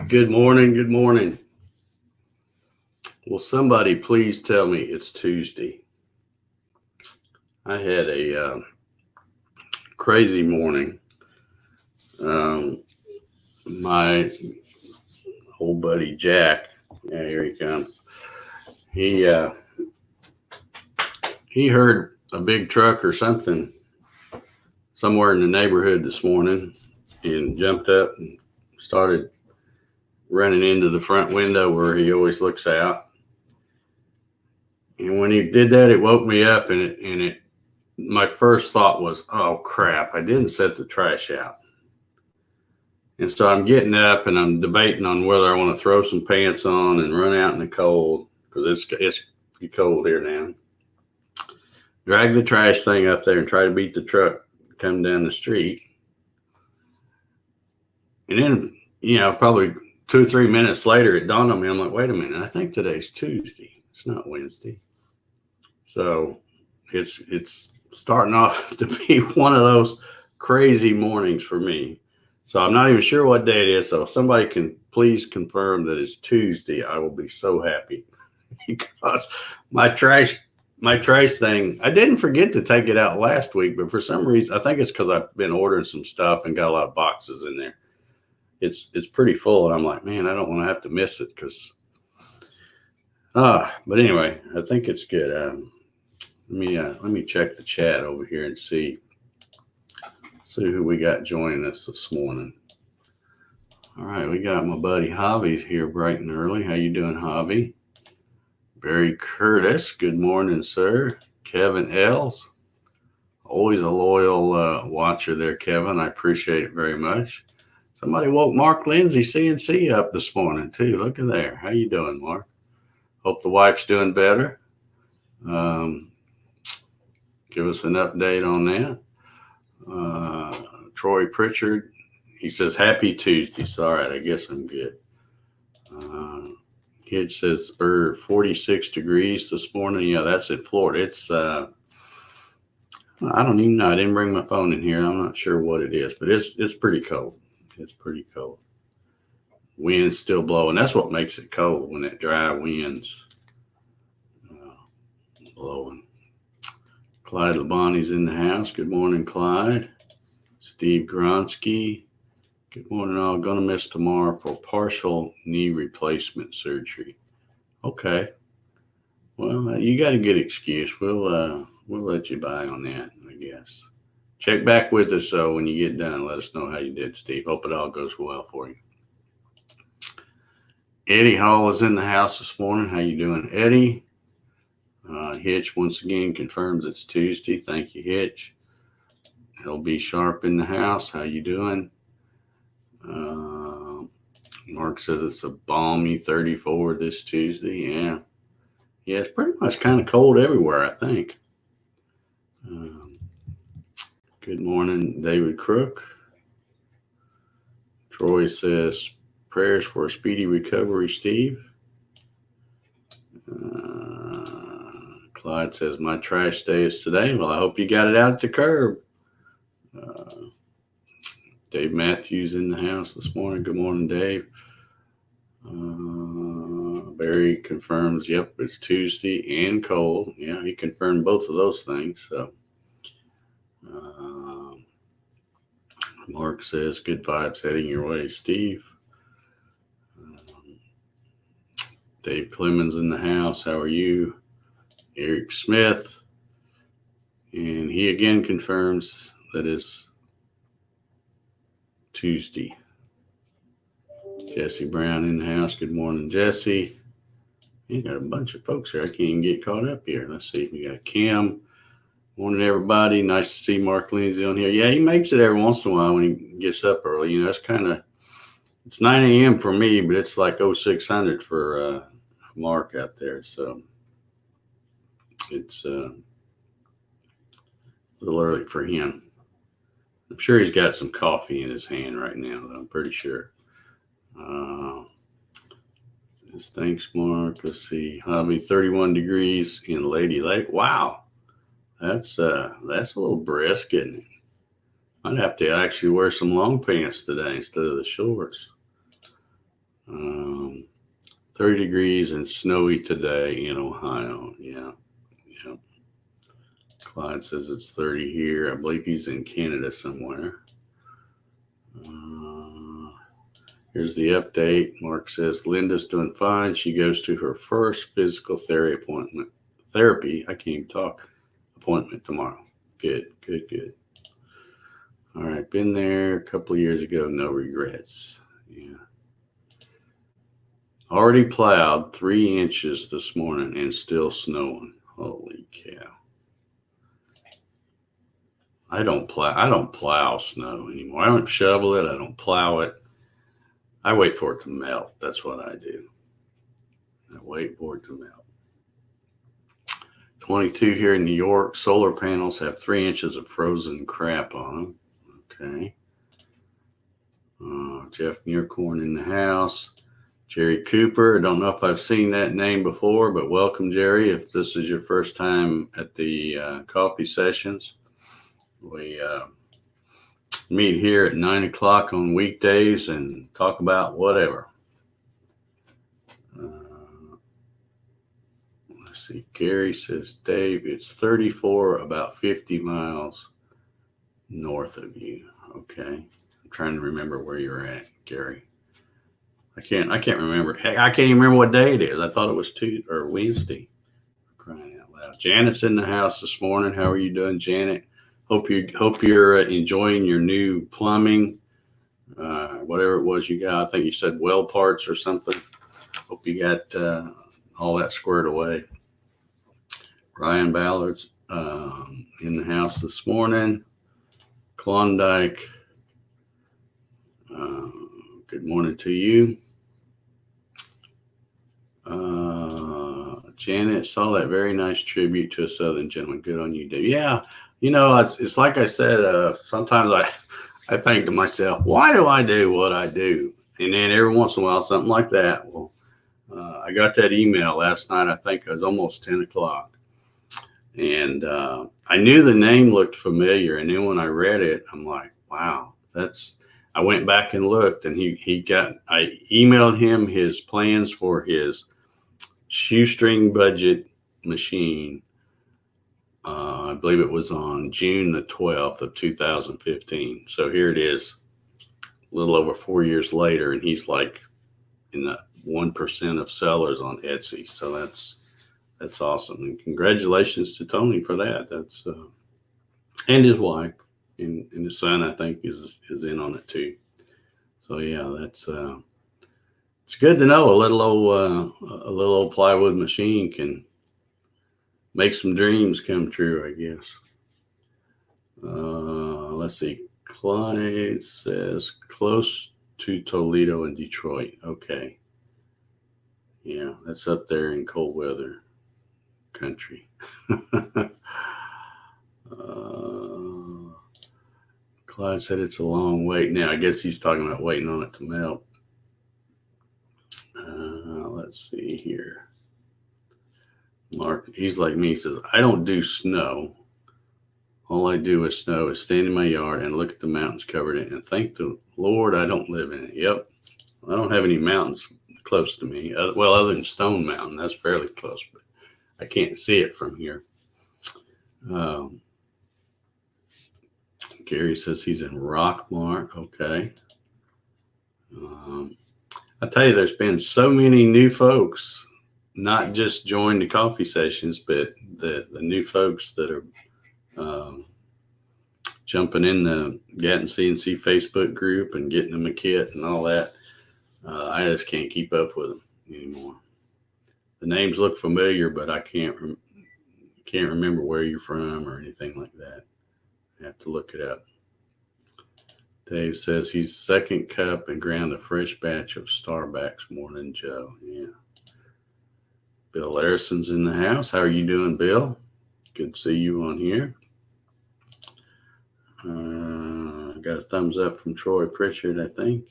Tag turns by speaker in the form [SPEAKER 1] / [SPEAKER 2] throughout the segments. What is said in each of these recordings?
[SPEAKER 1] Good morning. Good morning. Will somebody please tell me it's Tuesday? I had a crazy morning. My old buddy Jack, yeah, here he comes. He heard a big truck or something somewhere in the neighborhood this morning and jumped up and started running into the front window where he always looks out. And when he did that, it woke me up, and my first thought was, oh crap, I didn't set the trash out. And so I'm getting up and I'm debating on whether I want to throw some pants on and run out in the cold, because it's pretty cold here now. Drag the trash thing up there and try to beat the truck come down the street. And then, probably 2 or 3 minutes later, it dawned on me. I'm like, wait a minute, I think today's Tuesday. It's not Wednesday. So it's starting off to be one of those crazy mornings for me. So I'm not even sure what day it is. So if somebody can please confirm that it's Tuesday, I will be so happy. Because my trash thing, I didn't forget to take it out last week, but for some reason, I think it's because I've been ordering some stuff and got a lot of boxes in there. It's pretty full, and I'm like, man, I don't want to have to miss it but anyway, I think it's good. Let me check the chat over here and see who we got joining us this morning. All right, we got my buddy Javi here bright and early. How you doing, Javi? Barry Curtis, good morning, sir. Kevin Els, always a loyal watcher there, Kevin. I appreciate it very much. Somebody woke Mark Lindsay CNC up this morning too. Look at there. How you doing, Mark? Hope the wife's doing better. Give us an update on that. Troy Pritchard, he says, happy Tuesday. So, all right, I guess I'm good. Kid says 46 degrees this morning. Yeah, that's in Florida. It's, I don't even know. I didn't bring my phone in here. I'm not sure what it is, but it's pretty cold. It's pretty cold. Wind's still blowing. That's what makes it cold, when that dry wind's blowing. Clyde Labonte's in the house. Good morning, Clyde. Steve Gronsky. Good morning, all. Gonna miss tomorrow for partial knee replacement surgery. Okay. Well, you got a good excuse. We'll let you by on that, I guess. Check back with us, though, when you get done. Let us know how you did, Steve. Hope it all goes well for you. Eddie Hall is in the house this morning. How you doing, Eddie? Hitch once again confirms it's Tuesday. Thank you, Hitch. LB Sharp in the house. How you doing? Mark says it's a balmy 34 this Tuesday. Yeah, it's pretty much kind of cold everywhere, I think. Good morning, David Crook. Troy says, prayers for a speedy recovery, Steve. Clyde says, my trash day is today. Well, I hope you got it out at the curb. Dave Matthews in the house this morning. Good morning, Dave. Barry confirms, yep, it's Tuesday and cold. Yeah, he confirmed both of those things. So, Mark says, good vibes heading your way, Steve. Dave Clemens in the house. How are you? Eric Smith. And he again confirms that it's Tuesday. Jesse Brown in the house. Good morning, Jesse. You got a bunch of folks here. I can't even get caught up here. Let's see. We got Kim. Morning, everybody. Nice to see Mark Lindsay on here. Yeah, he makes it every once in a while when he gets up early. You know, it's 9 a.m. for me, but it's like 0600 for Mark out there. So it's a little early for him. I'm sure he's got some coffee in his hand right now, though. I'm pretty sure. Thanks, Mark. Let's see. Hobby 31 degrees in Lady Lake. Wow. That's a little brisk, isn't it? I'd have to actually wear some long pants today instead of the shorts. 30 degrees and snowy today in Ohio. Yeah. Clyde says it's 30 here. I believe he's in Canada somewhere. Here's the update. Mark says Linda's doing fine. She goes to her first physical therapy. I can't even talk. Appointment tomorrow. Good. All right, been there a couple of years ago. No regrets. Yeah. Already plowed 3 inches this morning and still snowing. Holy cow. I don't plow snow anymore. I don't shovel it. I don't plow it. I wait for it to melt. That's what I do. I wait for it to melt. 22 here in New York. Solar panels have 3 inches of frozen crap on them. Okay. Jeff Muircorn in the house. Jerry Cooper. I don't know if I've seen that name before, but welcome, Jerry. If this is your first time at the coffee sessions, we meet here at 9 o'clock on weekdays and talk about whatever. Let's see. Gary says, Dave, it's 34, about 50 miles north of you. Okay. I'm trying to remember where you're at, Gary. I can't remember. Heck, I can't even remember what day it is. I thought it was Tuesday or Wednesday. Crying out loud. Janet's in the house this morning. How are you doing, Janet? Hope you're enjoying your new plumbing, whatever it was you got. I think you said well parts or something. Hope you got all that squared away. Ryan Ballard's in the house this morning. Klondike. Good morning to you. Janet, saw that very nice tribute to a Southern gentleman. Good on you, Dave. Yeah, it's like I said, sometimes I think to myself, why do I do what I do? And then every once in a while, something like that. Well, I got that email last night. I think it was almost 10 o'clock. And I knew the name looked familiar. And then when I read it, I'm like, wow, I went back and looked, and I emailed him his plans for his shoestring budget machine. I believe it was on June the 12th of 2015. So here it is, a little over 4 years later, and he's like in the 1% of sellers on Etsy. So that's awesome. And congratulations to Tony for that. That's and his wife and his son, I think, is in on it too. So yeah, that's it's good to know a little old plywood machine can make some dreams come true, I guess. Let's see. Clyde says close to Toledo and Detroit. Okay. Yeah, that's up there in cold weather country. Clyde said it's a long wait. Now, I guess he's talking about waiting on it to melt. Let's see here. Mark, he's like me. He says, I don't do snow. All I do with snow is stand in my yard and look at the mountains covered in it and thank the Lord I don't live in it. Yep. I don't have any mountains close to me. Well, other than Stone Mountain, that's fairly close, but I can't see it from here. Gary says he's in Rockmart. Okay. I tell you, there's been so many new folks, not just join the coffee sessions, but the new folks that are jumping in the Gatton CNC Facebook group and getting them a kit and all that. I just can't keep up with them anymore. The names look familiar, but I can't can't remember where you're from or anything like that. I have to look it up. Dave says he's second cup and ground a fresh batch of Starbucks. Morning, Joe. Yeah. Bill Larison's in the house. How are you doing, Bill? Good to see you on here. Got a thumbs up from Troy Pritchard, I think.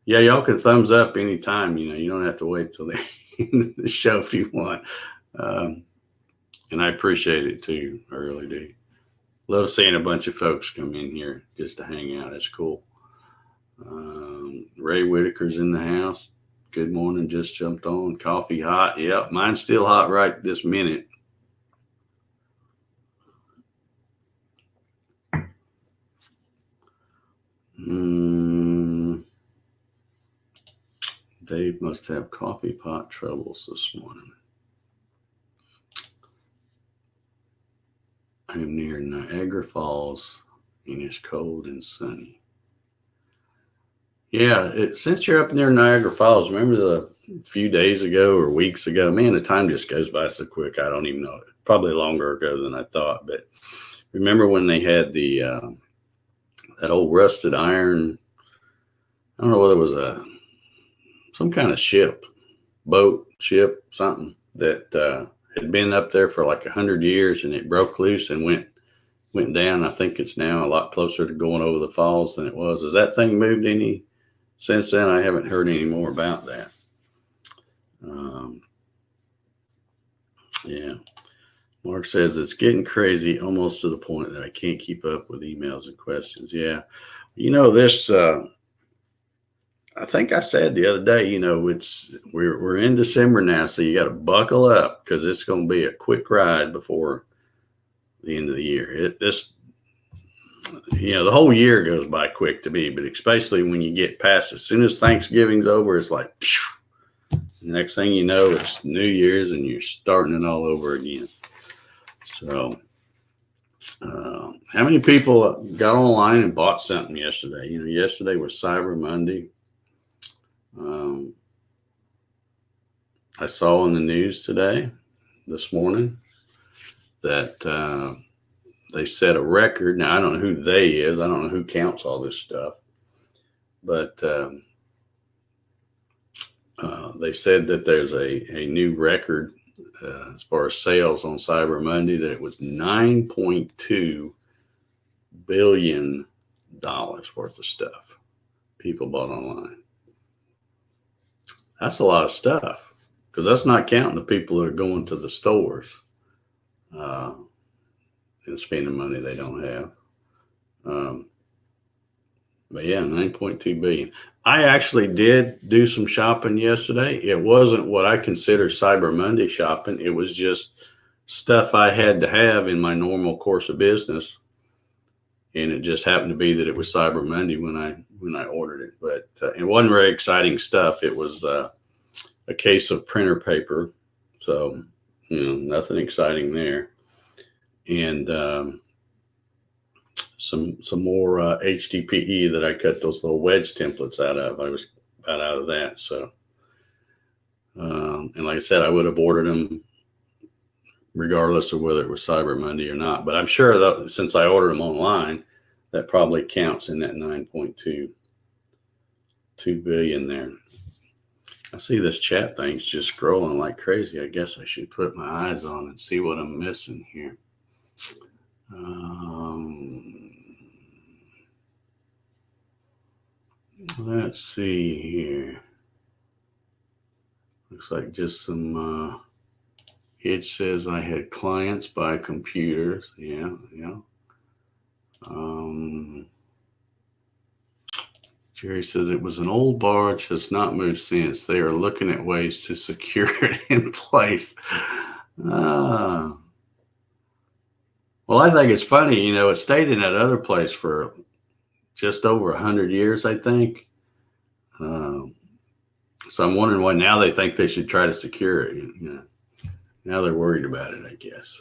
[SPEAKER 1] Yeah, y'all can thumbs up anytime. You don't have to wait till the end of the show if you want. And I appreciate it too. I really do. Love seeing a bunch of folks come in here just to hang out. It's cool. Ray Whitaker's in the house. Good morning. Just jumped on. Coffee hot. Yep, mine's still hot right this minute. Dave must have coffee pot troubles this morning. I am near Niagara Falls and it's cold and sunny. Yeah, since you're up near Niagara Falls, remember the few days ago or weeks ago? Man, the time just goes by so quick. I don't even know. Probably longer ago than I thought. But remember when they had the that old rusted iron? I don't know whether it was some kind of boat, something that had been up there for like 100 years, and it broke loose and went down. I think it's now a lot closer to going over the falls than it was. Has that thing moved any since then? I haven't heard any more about that. Yeah. Mark says it's getting crazy, almost to the point that I can't keep up with emails and questions. Yeah. This, I think I said the other day, we're in December now, so you got to buckle up because it's going to be a quick ride before the end of the year. The whole year goes by quick to me, but especially when you get past, as soon as Thanksgiving's over, it's like, the next thing you know, it's New Year's and you're starting it all over again. So, how many people got online and bought something yesterday? Yesterday was Cyber Monday. I saw in the news this morning, that they set a record. Now, I don't know who they is. I don't know who counts all this stuff. But they said that there's a new record as far as sales on Cyber Monday, that it was $9.2 billion worth of stuff people bought online. That's a lot of stuff, because that's not counting the people that are going to the stores and spending money they don't have. But yeah, 9.2 billion. I actually did do some shopping yesterday. It wasn't what I consider Cyber Monday shopping. It was just stuff I had to have in my normal course of business. And it just happened to be that it was Cyber Monday when I ordered it. But it wasn't very exciting stuff. It was a case of printer paper. So, nothing exciting there. And some more HDPE that I cut those little wedge templates out of. I was about out of that. So, and like I said, I would have ordered them regardless of whether it was Cyber Monday or not. But I'm sure that since I ordered them online, that probably counts in that 9.2 billion there. I see this chat thing's just scrolling like crazy. I guess I should put my eyes on and see what I'm missing here. Let's see here. Looks like just some, it says I had clients buy computers. Yeah. Jerry says it was an old barge, has not moved since. They are looking at ways to secure it in place. Well, I think it's funny, it stayed in that other place for just over 100 years, I think. So I'm wondering why now they think they should try to secure it. Now they're worried about it, I guess.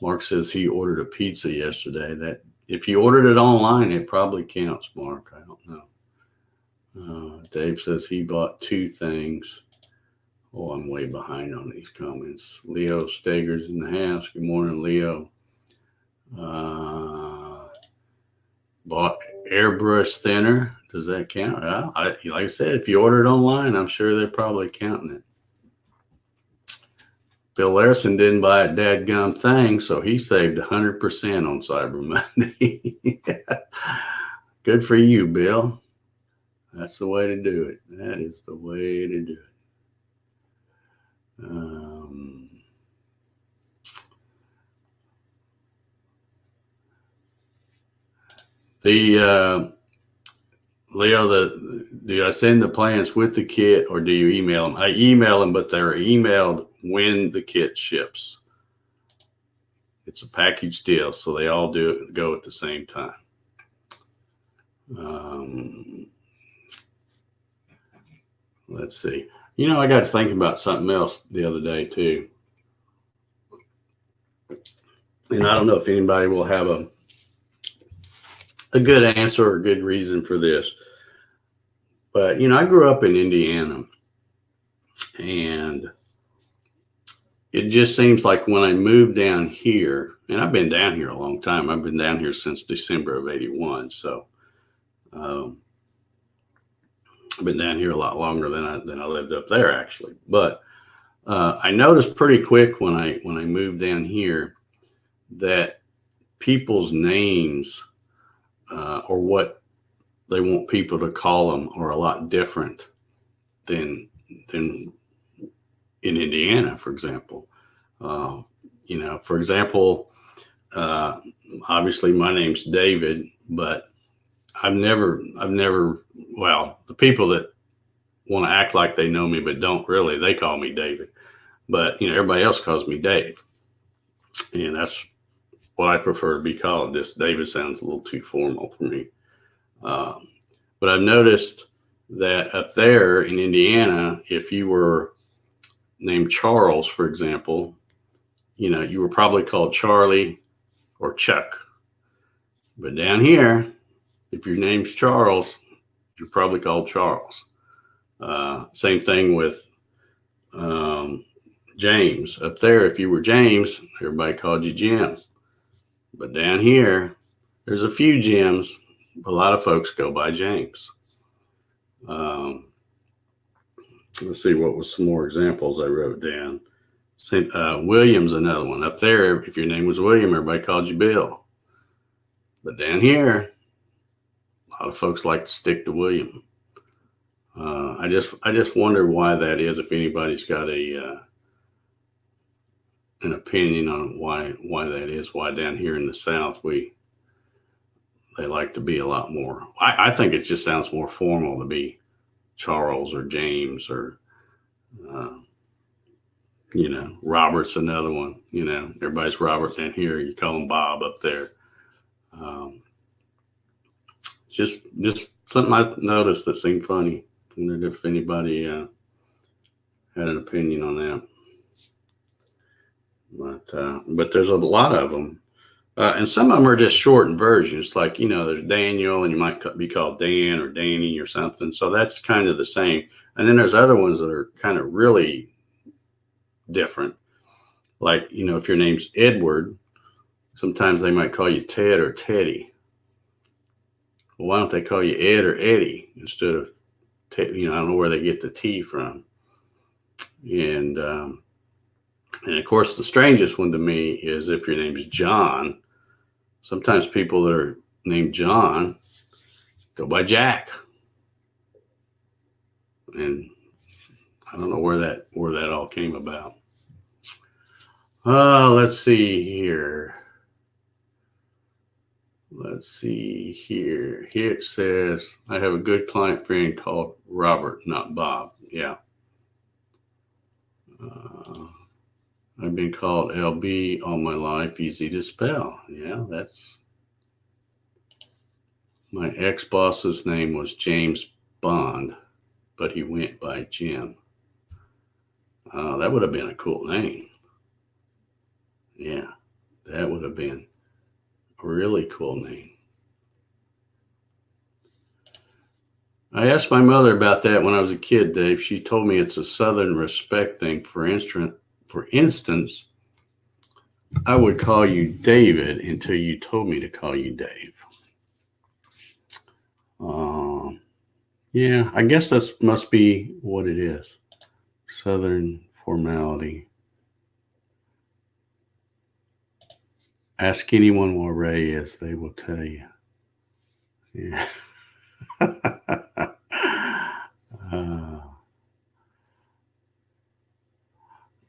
[SPEAKER 1] Mark says he ordered a pizza yesterday. That if you ordered it online, it probably counts, Mark. I don't know. Dave says he bought 2 things. Oh, I'm way behind on these comments. Leo Stager's in the house. Good morning, Leo. Bought airbrush thinner. Does that count? Like I said, if you order it online, I'm sure they're probably counting it. Bill Larson didn't buy a dadgum thing, so he saved 100% on Cyber Monday. Good for you, Bill. That's the way to do it. That is the way to do it. Leo, do I send the plans with the kit or do you email them? I email them, but they're emailed when the kit ships. It's a package deal, so they all go at the same time. Let's see. I got to think about something else the other day too. And I don't know if anybody will have a good answer or a good reason for this. But, I grew up in Indiana, and it just seems like when I moved down here, and I've been down here a long time. I've been down here since December of 81. So I've been down here a lot longer than I lived up there, actually. But I noticed pretty quick when I moved down here that people's names or what they want people to call them are a lot different than in Indiana, for example. For example, obviously my name's David, but I've never, well, the people that want to act like they know me but don't really, they call me David. But, everybody else calls me Dave. And that's what I prefer to be called. This David sounds a little too formal for me. But I've noticed that up there in Indiana, if you were named Charles, for example, you were probably called Charlie or Chuck. But down here, if your name's Charles, you're probably called Charles. Same thing with James. Up there, if you were James, everybody called you Jim. But down here, there's a few Jims. A lot of folks go by James. Let's see, what was some more examples I wrote down. William's another one. Up there, if your name was William, everybody called you Bill. But down here, a lot of folks like to stick to William. I just wonder why that is. If anybody's got an opinion on why that is, why down here in the South they like to be a lot more. I think it just sounds more formal to be Charles or James or Robert's another one. Everybody's Robert down here. You call him Bob up there. Just something I noticed that seemed funny. I wondered if anybody had an opinion on that. But there's a lot of them. And some of them are just shortened versions. Like, there's Daniel, and you might be called Dan or Danny or something. So that's kind of the same. And then there's other ones that are kind of really different. Like, if your name's Edward, sometimes they might call you Ted or Teddy. Well, why don't they call you Ed or Eddie instead of Ted? I don't know where they get the T from. And of course, the strangest one to me is if your name's John. Sometimes people that are named John go by Jack. And I don't know where that all came about. Let's see here. Here it says, I have a good client friend called Robert, not Bob. Yeah. I've been called LB all my life, easy to spell. Yeah, that's my ex-boss's name was James Bond, but he went by Jim. That would have been a cool name. Yeah, that would have been a really cool name. I asked my mother about that when I was a kid, Dave. She told me it's a Southern respect thing. For instance, I would call you David until you told me to call you Dave. Yeah, I guess that must be what it is. Southern formality. Ask anyone where Ray is, they will tell you. Yeah.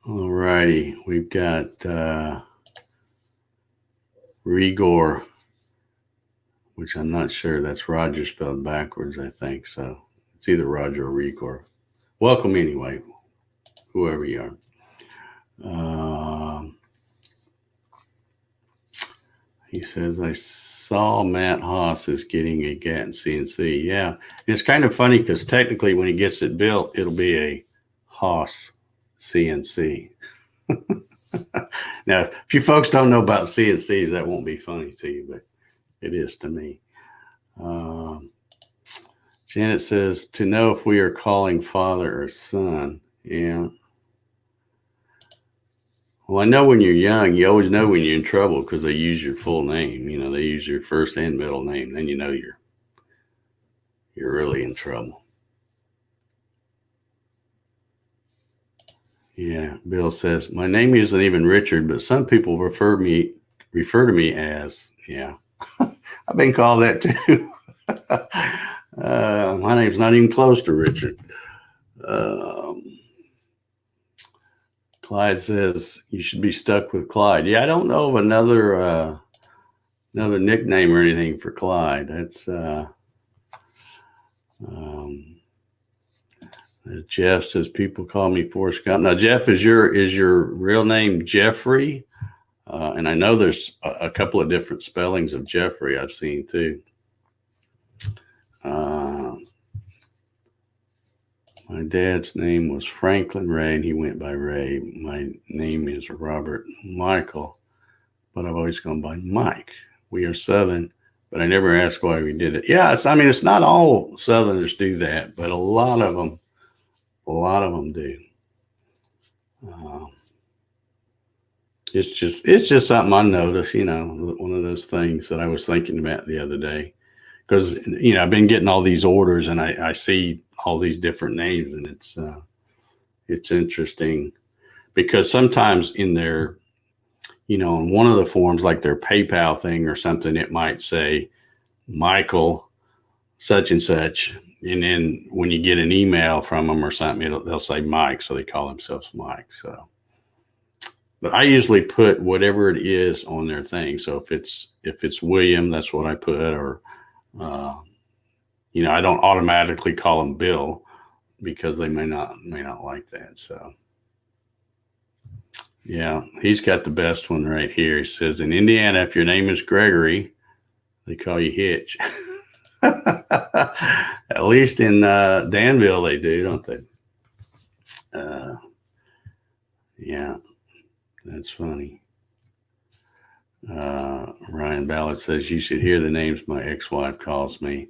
[SPEAKER 1] All righty, we've got Rigor, which I'm not sure. That's Roger spelled backwards, I think. So it's either Roger or Rigor. Welcome anyway, whoever you are. He says, I saw Matt Haas is getting a Gatton CNC. Yeah, and it's kind of funny because technically when he gets it built, it'll be a Haas CNC. Now, if you folks don't know about CNCs, that won't be funny to you, but it is to me. Janet says, to know if we are calling father or son. Yeah. Well, I know when you're young, you always know when you're in trouble because they use your full name. You know, they use your first and middle name. Then you know you're really in trouble. Yeah, Bill says, my name isn't even Richard, but some people refer to me as, yeah. I've been called that too. My name's not even close to Richard. Clyde says you should be stuck with Clyde. Yeah, I don't know of another nickname or anything for Clyde. That's Jeff says people call me Forrest Gump. Now, Jeff, is your real name Jeffrey? And I know there's a couple of different spellings of Jeffrey I've seen too. My dad's name was Franklin Ray, and he went by Ray. My name is Robert Michael, but I've always gone by Mike. We are Southern, but I never asked why we did it. Yeah, it's not all Southerners do that, but a lot of them do. It's just something I noticed, one of those things that I was thinking about the other day. Because, I've been getting all these orders and I see all these different names, and it's interesting because sometimes in their, in one of the forms, like their PayPal thing or something, it might say Michael such and such. And then when you get an email from them or something, they'll say Mike. So they call themselves Mike. So, but I usually put whatever it is on their thing. So if it's William, that's what I put, or, I don't automatically call him Bill because they may not like that. So yeah, he's got the best one right here. He says, in Indiana, if your name is Gregory, they call you Hitch. At least in Danville they do, don't they? Yeah, that's funny. Ryan Ballard says, you should hear the names my ex-wife calls me.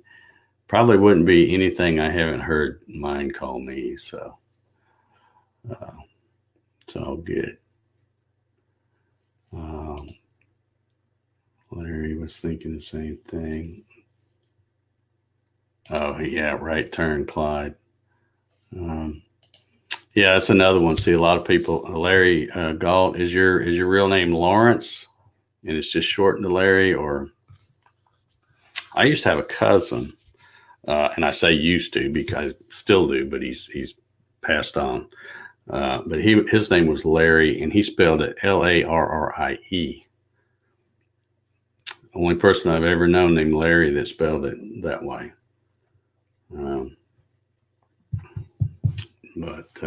[SPEAKER 1] Probably wouldn't be anything I haven't heard mine call me. So it's all good. Larry was thinking the same thing. Oh, yeah, right turn, Clyde. Yeah, that's another one. See, a lot of people, Larry Galt, is your real name Lawrence? And it's just shortened to Larry? Or I used to have a cousin, and I say used to because I still do, but he's passed on. But his name was Larry, and he spelled it Larrie. Only person I've ever known named Larry that spelled it that way. But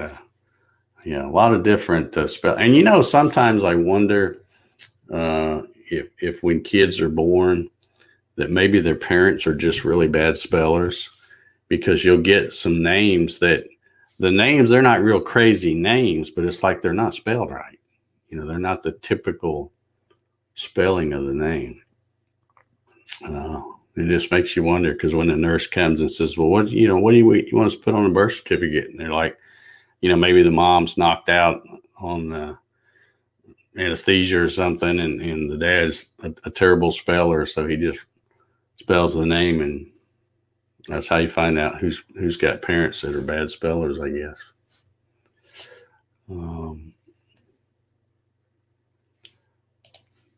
[SPEAKER 1] yeah, a lot of different spell. And sometimes I wonder if when kids are born that maybe their parents are just really bad spellers, because you'll get some names that they're not real crazy names, but it's like they're not spelled right. They're not the typical spelling of the name. It just makes you wonder, because when the nurse comes and says, well, what do you want us to put on a birth certificate? And they're like, maybe the mom's knocked out on anesthesia or something, and the dad's a terrible speller, so he just spells the name, and that's how you find out who's got parents that are bad spellers, I guess.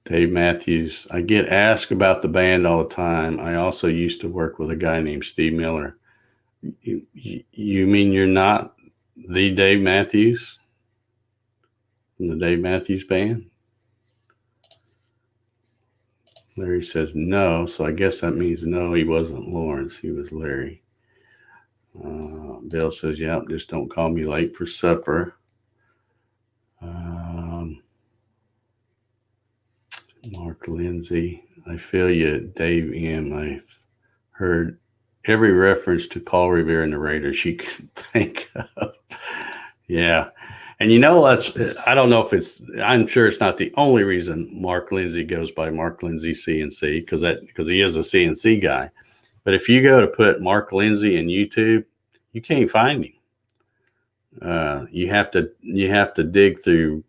[SPEAKER 1] Dave Matthews, I get asked about the band all the time. I also used to work with a guy named Steve Miller. You mean you're not the Dave Matthews from the Dave Matthews Band? Larry says no, so I guess that means no, he wasn't Lawrence, he was Larry. Bill says, yep, just don't call me late for supper. Mark Lindsay, I feel you, Dave M. I've heard every reference to Paul Revere and the Raiders she could think of. Yeah. And I don't know if I'm sure it's not the only reason Mark Lindsay goes by Mark Lindsay CNC, because he is a CNC guy. But if you go to put Mark Lindsay in YouTube, you can't find him. You have to dig through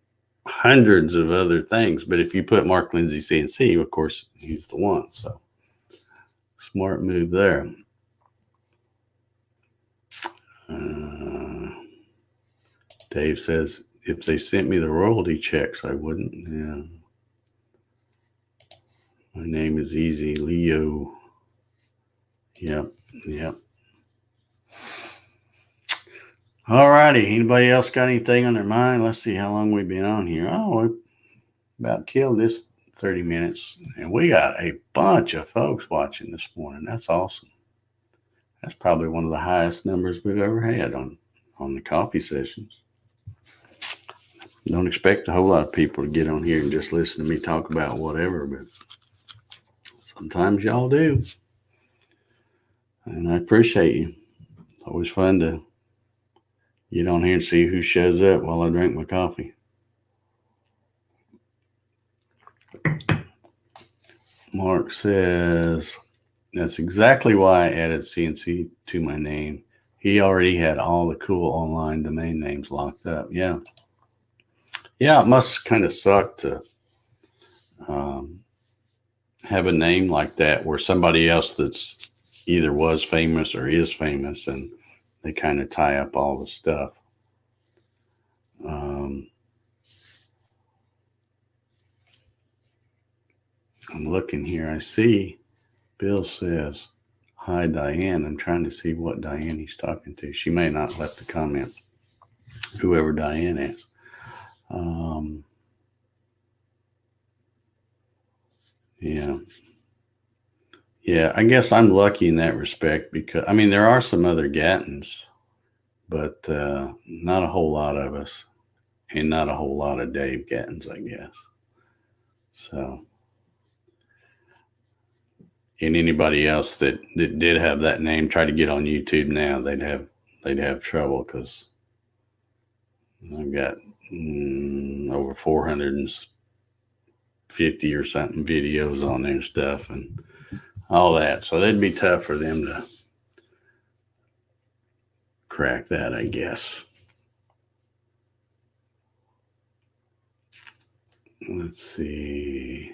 [SPEAKER 1] hundreds of other things. But if you put Mark Lindsay CNC, of course, he's the one. So smart move there. Dave says, if they sent me the royalty checks, I wouldn't. Yeah. My name is easy, Leo. Yep. All righty. Anybody else got anything on their mind? Let's see how long we've been on here. Oh, we about killed this 30 minutes. And we got a bunch of folks watching this morning. That's awesome. That's probably one of the highest numbers we've ever had on the coffee sessions. Don't expect a whole lot of people to get on here and just listen to me talk about whatever, but sometimes y'all do. And I appreciate you. It's always fun to get on here and see who shows up while I drink my coffee. Mark says, that's exactly why I added CNC to my name. He already had all the cool online domain names locked up. Yeah. Yeah, it must kind of suck to have a name like that where somebody else that's either was famous or is famous, and they kind of tie up all the stuff. I'm looking here. I see Bill says, hi, Diane. I'm trying to see what Diane he's talking to. She may not left the comment, whoever Diane is. Yeah, I guess I'm lucky in that respect, because, there are some other Gattons, but not a whole lot of us, and not a whole lot of Dave Gattons, I guess. So, and anybody else that did have that name try to get on YouTube now, they'd have trouble, because I've got over 450 or something videos on there and stuff and all that. So that'd be tough for them to crack that, I guess. Let's see.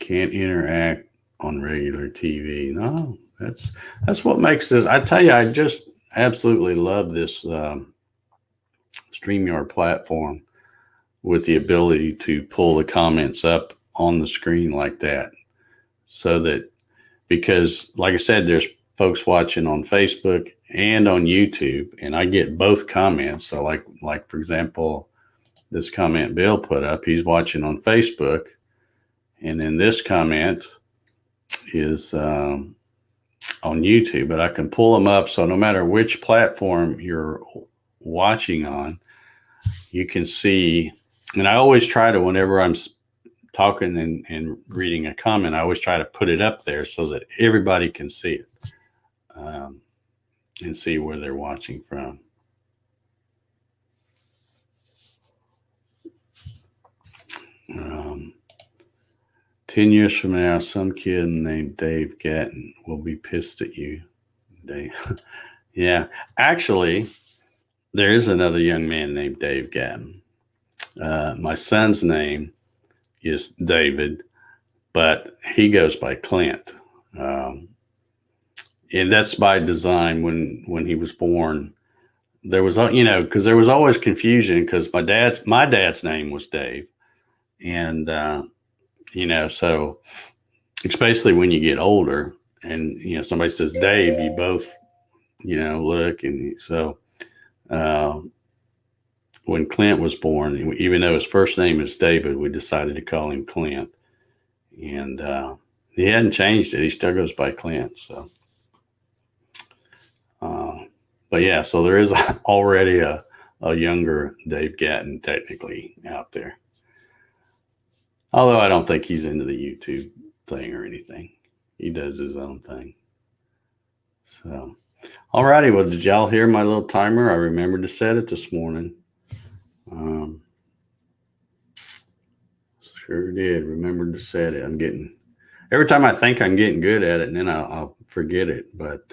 [SPEAKER 1] Can't interact on regular TV. No, that's what makes this. I tell you, I just absolutely love this StreamYard platform, with the ability to pull the comments up on the screen like that. So that, because like I said, there's folks watching on Facebook and on YouTube, and I get both comments. So like for example, this comment Bill put up, he's watching on Facebook, and then this comment is on YouTube, but I can pull them up. So no matter which platform you're watching on, you can see. And I always try to, whenever I'm talking and reading a comment, I always try to put it up there so that everybody can see it and see where they're watching from. 10 years from now, some kid named Dave Gatton will be pissed at you. Dave. Yeah. Actually, there is another young man named Dave Gatton. My son's name is David, but he goes by Clint. And that's by design. When he was born, there was, because there was always confusion because my dad's name was Dave. And, so it's basically when you get older and, somebody says Dave, you both, look. And so when Clint was born, even though his first name is David, we decided to call him Clint. And he hadn't changed it. He still goes by Clint. So, but yeah, so there is already a younger Dave Gatton technically out there. Although I don't think he's into the YouTube thing or anything. He does his own thing. So, all righty. Well, did y'all hear my little timer? I remembered to set it this morning. Sure did. Remembered to set it. Every time I think I'm getting good at it, and then I'll forget it. But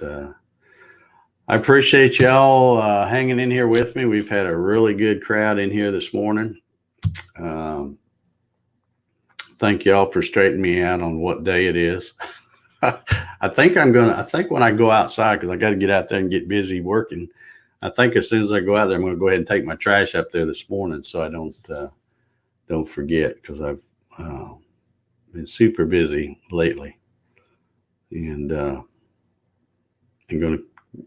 [SPEAKER 1] I appreciate y'all hanging in here with me. We've had a really good crowd in here this morning. Thank y'all for straightening me out on what day it is. I think when I go outside, because I got to get out there and get busy working, I think as soon as I go out there, I'm going to go ahead and take my trash up there this morning so I don't forget, because I've been super busy lately. And I'm going to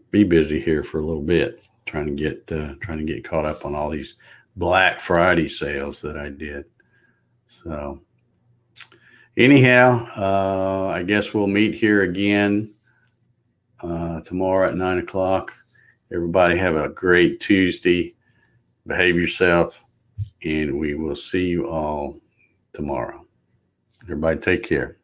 [SPEAKER 1] be busy here for a little bit, trying to get caught up on all these Black Friday sales that I did. So anyhow, I guess we'll meet here again tomorrow at 9:00. Everybody have a great Tuesday. Behave yourself, and we will see you all tomorrow. Everybody take care.